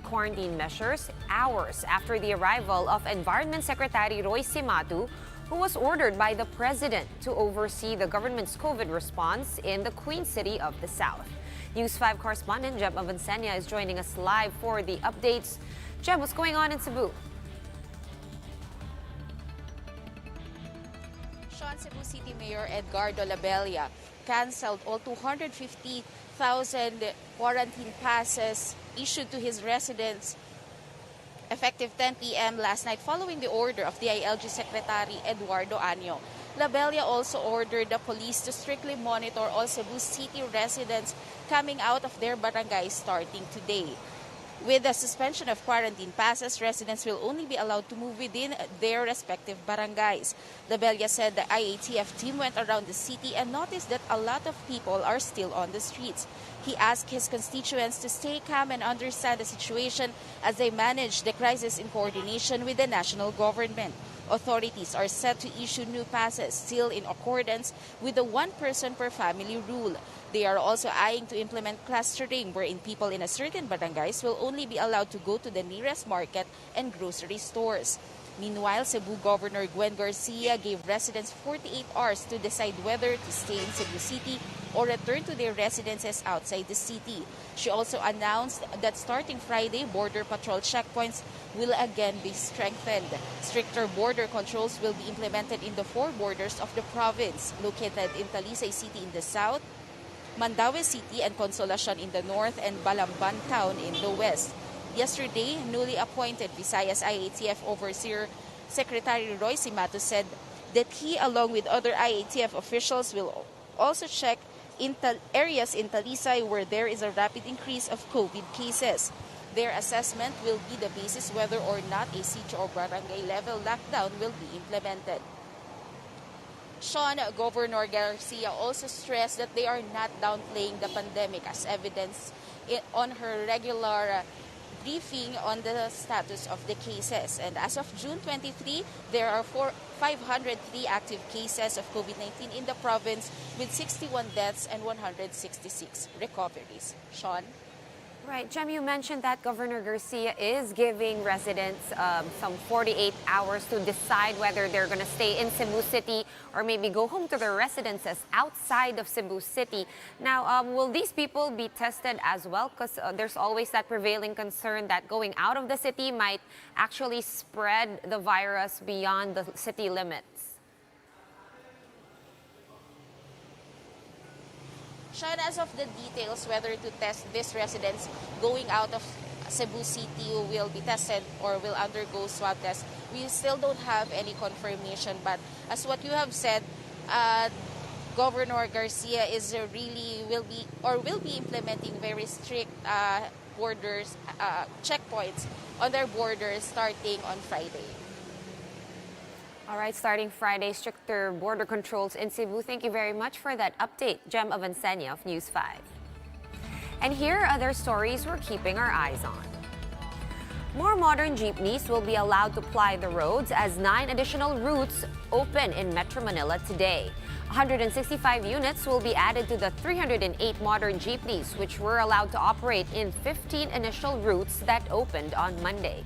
quarantine measures hours after the arrival of Environment Secretary Roy Cimatu, who was ordered by the president to oversee the government's COVID response in the Queen City of the South. News 5 correspondent Jem Avancenia is joining us live for the updates. Jem, what's going on in Cebu? Cebu City Mayor Edgardo Labella canceled all 250,000 quarantine passes issued to his residents effective 10 p.m. last night following the order of the ILG Secretary Eduardo Año. Labella also ordered the police to strictly monitor all Cebu City residents coming out of their barangays starting today. With the suspension of quarantine passes, residents will only be allowed to move within their respective barangays. Labella said the IATF team went around the city and noticed that a lot of people are still on the streets. He asked his constituents to stay calm and understand the situation as they manage the crisis in coordination with the national government. Authorities are set to issue new passes, still in accordance with the one person per family rule. They are also eyeing to implement clustering, wherein people in a certain barangays will only be allowed to go to the nearest market and grocery stores. Meanwhile, Cebu Governor Gwen Garcia gave residents 48 hours to decide whether to stay in Cebu City or return to their residences outside the city. She also announced that starting Friday, border patrol checkpoints will again be strengthened. Stricter border controls will be implemented in the 4 borders of the province, located in Talisay City in the south, Mandaue City and Consolacion in the north, and Balamban Town in the west. Yesterday, newly appointed Visayas IATF Overseer Secretary Roy Cimatu said that he, along with other IATF officials, will also check areas in Talisay where there is a rapid increase of COVID cases. Their assessment will be the basis whether or not a city or barangay level lockdown will be implemented. Governor Garcia also stressed that they are not downplaying the pandemic, as evidenced on her regular briefing on the status of the cases. And as of June 23, there are 503 active cases of COVID-19 in the province, with 61 deaths and 166 recoveries. Sean? Right, Jem, you mentioned that Governor Garcia is giving residents some 48 hours to decide whether they're going to stay in Cebu City or maybe go home to their residences outside of Cebu City. Now, will these people be tested as well? Because there's always that prevailing concern that going out of the city might actually spread the virus beyond the city limits. Sean, as of the details, whether to test these residents going out of Cebu City will be tested or will undergo swab test, we still don't have any confirmation. But as what you have said, Governor Garcia will be implementing very strict borders checkpoints on their borders starting on Friday. All right, starting Friday, stricter border controls in Cebu. Thank you very much for that update, Jem Avancenia of News 5. And here are other stories we're keeping our eyes on. More modern jeepneys will be allowed to ply the roads as 9 additional routes open in Metro Manila today. 165 units will be added to the 308 modern jeepneys, which were allowed to operate in 15 initial routes that opened on Monday.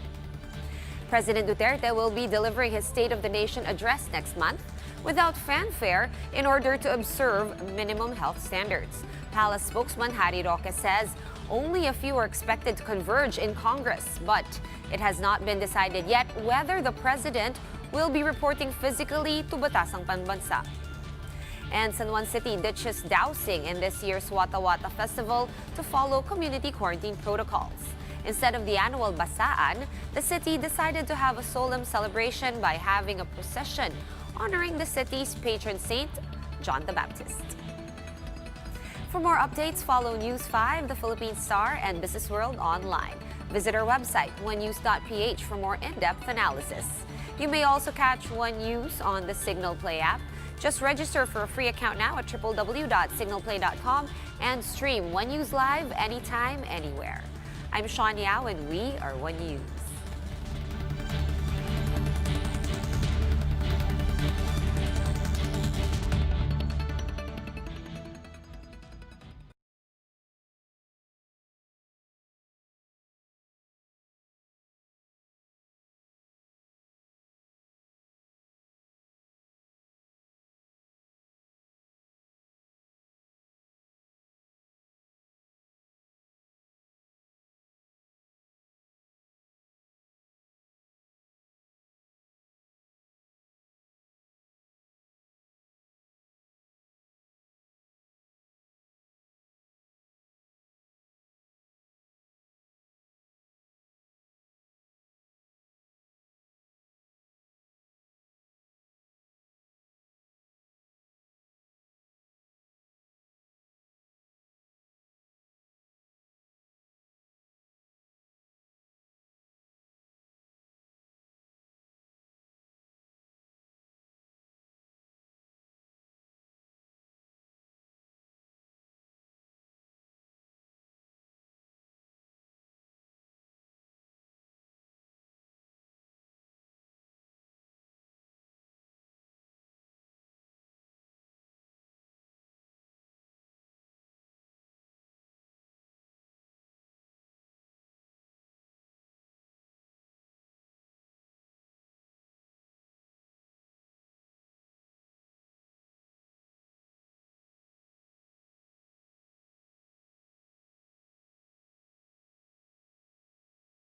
President Duterte will be delivering his State of the Nation address next month without fanfare in order to observe minimum health standards. Palace spokesman Harry Roque says only a few are expected to converge in Congress, but it has not been decided yet whether the president will be reporting physically to Batasang Pambansa. And San Juan City ditches dousing in this year's Wattah Wattah Festival to follow community quarantine protocols. Instead of the annual basaan, the city decided to have a solemn celebration by having a procession honoring the city's patron saint, John the Baptist. For more updates, follow News 5, the Philippine Star, and Business World online. Visit our website, onenews.ph, for more in-depth analysis. You may also catch One News on the Signal Play app. Just register for a free account now at www.signalplay.com and stream One News live anytime, anywhere. I'm Sean Yao, and we are One News.